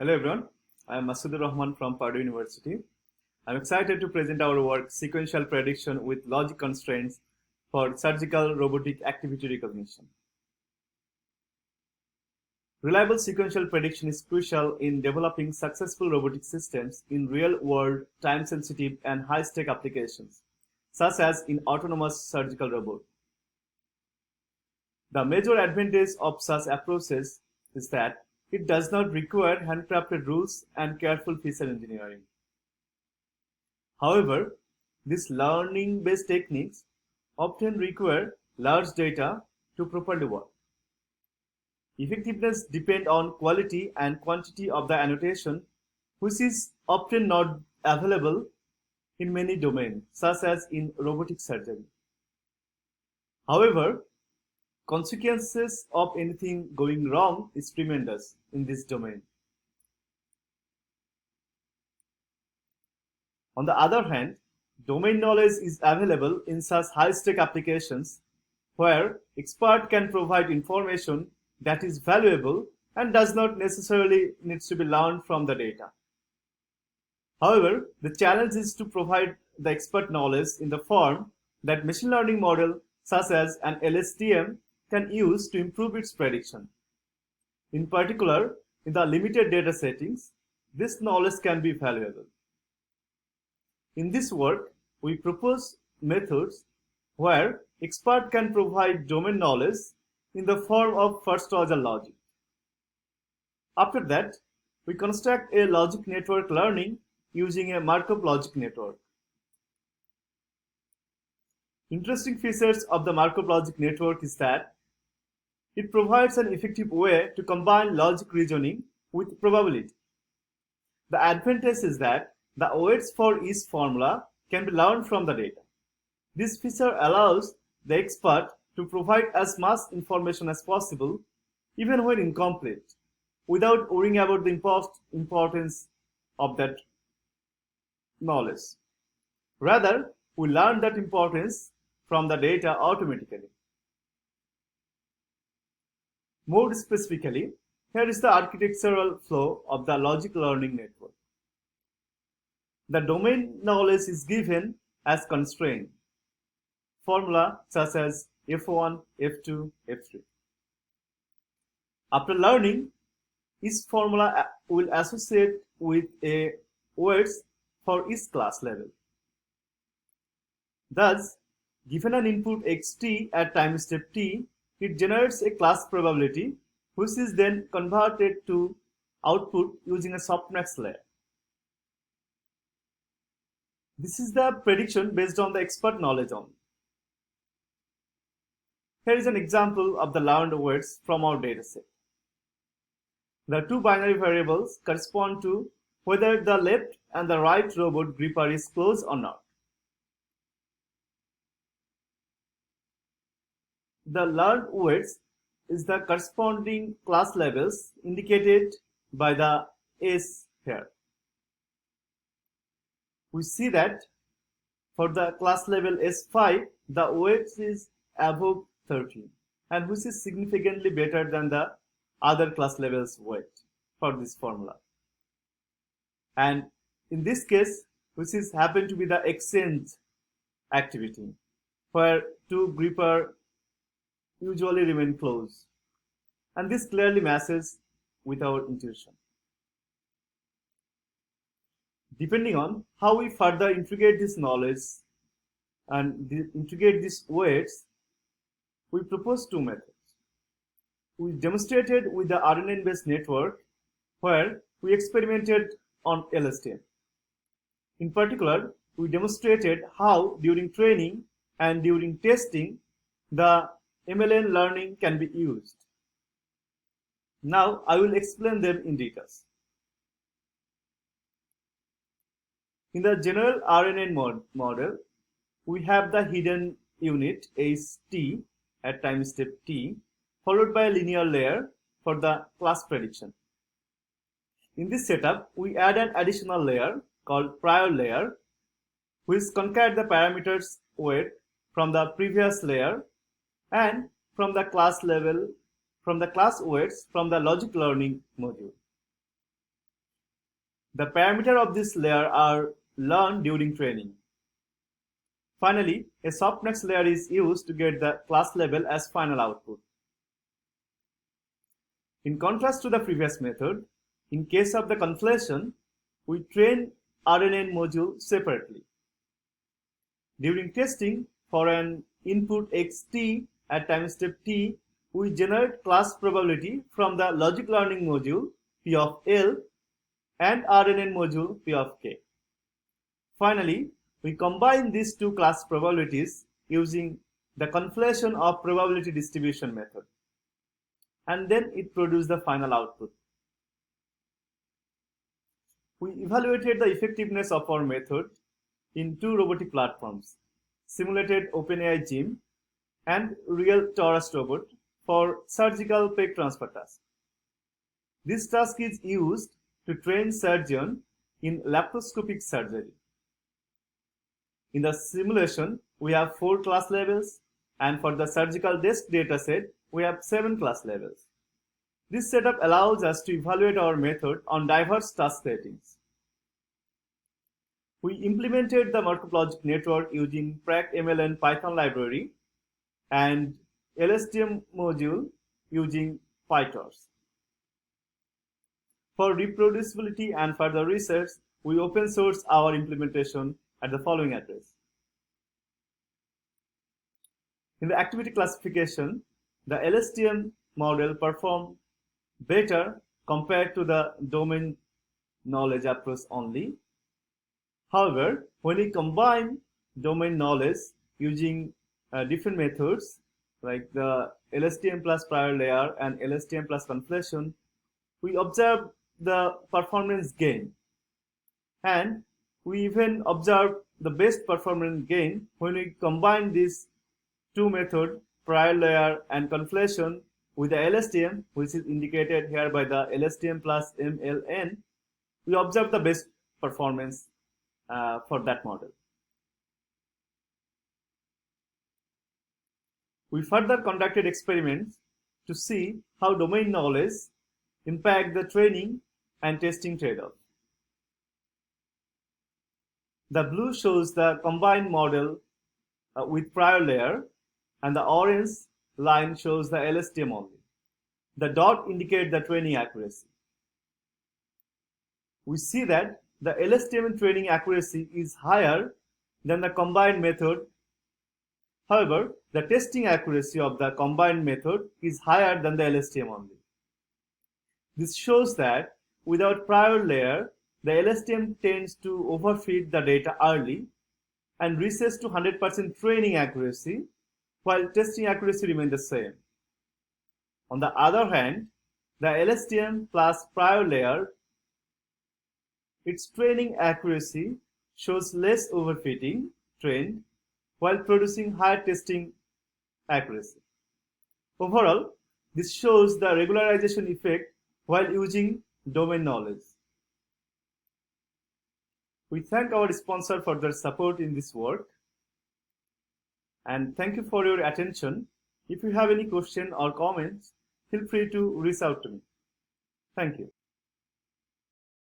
Hello everyone, I am Masudur Rahman from Purdue University. I'm excited to present our work Sequential Prediction with Logic Constraints for Surgical Robotic Activity Recognition. Reliable sequential prediction is crucial in developing successful robotic systems in real-world, time-sensitive and high-stake applications, such as in autonomous surgical robots. The major advantage of such approaches is that it does not require handcrafted rules and careful feature engineering. However, these learning-based techniques often require large data to properly work. Effectiveness depends on quality and quantity of the annotation, which is often not available in many domains, such as in robotic surgery. However, consequences of anything going wrong is tremendous in this domain. On the other hand, domain knowledge is available in such high-stake applications where expert can provide information that is valuable and does not necessarily need to be learned from the data. However, the challenge is to provide the expert knowledge in the form that machine learning model such as an LSTM can use to improve its prediction. In particular, in the limited data settings, this knowledge can be valuable. In this work, we propose methods where expert can provide domain knowledge in the form of first-order logic. After that, we construct a logic network learning using a Markov logic network. Interesting features of the Markov logic network is that it provides an effective way to combine logic reasoning with probability. The advantage is that the weights for each formula can be learned from the data. This feature allows the expert to provide as much information as possible, even when incomplete, without worrying about the importance of that knowledge. Rather, we learn that importance from the data automatically. More specifically, here is the architectural flow of the logic learning network. The domain knowledge is given as constraint, formula such as F1, F2, F3. After learning, each formula will associate with a weights for each class level. Thus, given an input xt at time step t, it generates a class probability which is then converted to output using a softmax layer. This is the prediction based on the expert knowledge only. Here is an example of the learned weights from our dataset. The two binary variables correspond to whether the left and the right robot gripper is closed or not. The learned weights is the corresponding class levels indicated by the S here. We see that for the class level S5, the weight is above 13, and which is significantly better than the other class levels weight for this formula. And in this case, which is happen to be the exchange activity, where two gripper usually remain closed, and this clearly matches with our intuition. Depending on how we further integrate this knowledge and integrate these weights, we propose two methods. We demonstrated with the RNN-based network where we experimented on LSTM. In particular, we demonstrated how during training and during testing, the MLN learning can be used. Now I will explain them in details. In the general RNN model, we have the hidden unit HT at time step t, followed by a linear layer for the class prediction. In this setup, we add an additional layer called prior layer, which concatenates the parameters weight from the previous layer and from the class weights from the logic learning module. The parameters of this layer are learned during training. Finally, a softmax layer is used to get the class level as final output. In contrast to the previous method, in case of the conflation, we train RNN module separately. During testing for an input xt at time step t, we generate class probability from the logic learning module P of L and RNN module P of K. Finally, we combine these two class probabilities using the conflation of probability distribution method, and then it produces the final output. We evaluated the effectiveness of our method in two robotic platforms, simulated OpenAI Gym and real Taurus robot for surgical peg transfer task. This task is used to train surgeon in laparoscopic surgery. In the simulation, we have 4 class levels, and for the surgical desk dataset, we have 7 class levels. This setup allows us to evaluate our method on diverse task settings. We implemented the Markov logic network using PracMLN Python library and LSTM module using PyTorch. For reproducibility and further research, we open source our implementation at the following address. In the activity classification, the LSTM model performed better compared to the domain knowledge approach only. However, when we combine domain knowledge using different methods like the LSTM plus prior layer and LSTM plus conflation, we observe the performance gain. And we even observe the best performance gain when we combine these two methods, prior layer and conflation, with the LSTM, which is indicated here by the LSTM plus MLN. We observe the best performance for that model. We further conducted experiments to see how domain knowledge impact the training and testing trade-off. The blue shows the combined model with prior layer, and the orange line shows the LSTM only. The dot indicates the training accuracy. We see that the LSTM training accuracy is higher than the combined method. However, the testing accuracy of the combined method is higher than the LSTM only. This shows that without prior layer, the LSTM tends to overfeed the data early and reaches to 100% training accuracy, while testing accuracy remains the same. On the other hand, the LSTM plus prior layer, its training accuracy shows less overfitting trend while producing higher testing accuracy. Overall, this shows the regularization effect while using domain knowledge. We thank our sponsor for their support in this work, and thank you for your attention. If you have any question or comments, feel free to reach out to me. Thank you.